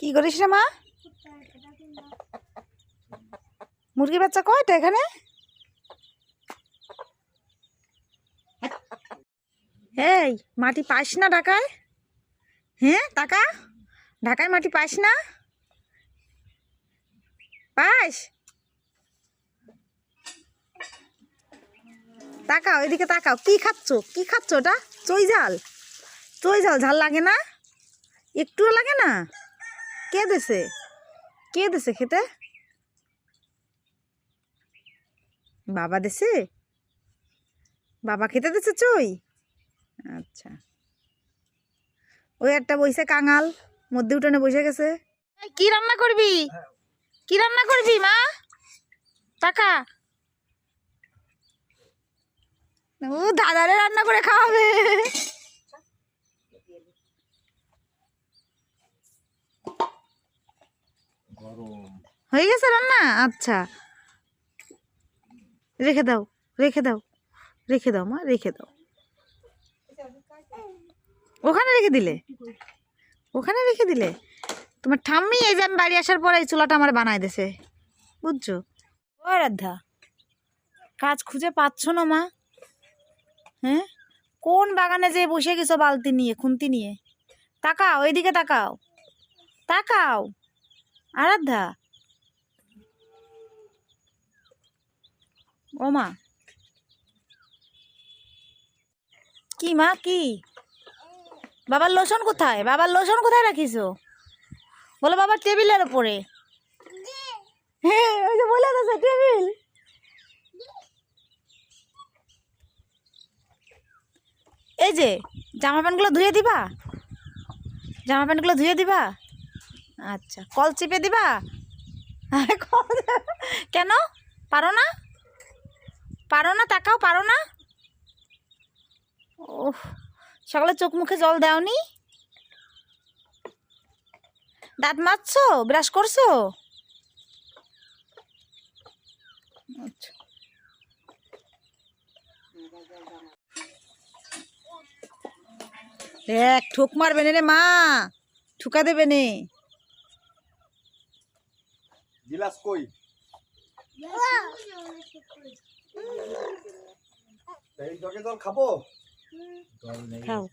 কি করিস রে মা? মুরগির বাচ্চা কয়টা এখানে? এই মাটি পাইস না ঢাকায়? হ্যাঁ টাকা ঢাকায় মাটি পাইস না? পাইস? তাকাও এদিকে তাকাও। কি খাচ্ছ? কি খাচ্ছ ওটা? চই ঝাল? চই ঝাল ঝাল লাগে না? একটুও লাগে না? কে দেছে? কে দেছে খেতে? বাবা দেছে? বাবা খেতে দিছে চই? আচ্ছা। ওই একটা বইছে কাঙাল, মধ্যে উঠোনে বসে গেছে। কি রান্না করবি? কি রান্না করবি মা? টাকা ও দাদারে রান্না করে খাওয়াবে। হয়ে গেছে রান্না? আচ্ছা রেখে দাও, রেখে দাও, রেখে দাও মা, রেখে দাও। ওখানে রেখে দিলে? ওখানে রেখে দিলে? তোমার ঠাম্মি এই যে আমি বাড়ি আসার পরে এই চুলাটা আমার বানাই দিছে, বুঝছো? ও রাধা, কাজ খুঁজে পাচ্ছ না মা? হ্যাঁ, কোন বাগানে যে বসে গেছো বালতি নিয়ে, খুন্তি নিয়ে? তাকাও এইদিকে, তাকাও, তাকাও আরাধ্যা। ও মা, কি মা কি? বাবার লোশন কোথায়? বাবার লোশন কোথায় রাখিছো? বলো বাবার টেবিলের উপরে। হ্যাঁ ওই যে বলে দিয়েছে টেবিল। এই যে জামা প্যান্টগুলো ধুয়ে দিবা, জামা প্যান্টগুলো ধুয়ে দিবা। আচ্ছা, কল চিপে দিবা? কেন পারো না? পারো না? তাকাও, পারো না? ওহ, সকালে চোখ মুখে জল দাওনি? দাঁত মাজছো? ব্রাশ করছো? আচ্ছা, দেখ ঠোক মারবে নে রে মা, ঠুকা দেবে নে। গিলাস কই? এই জগে জল খাবো? খাও।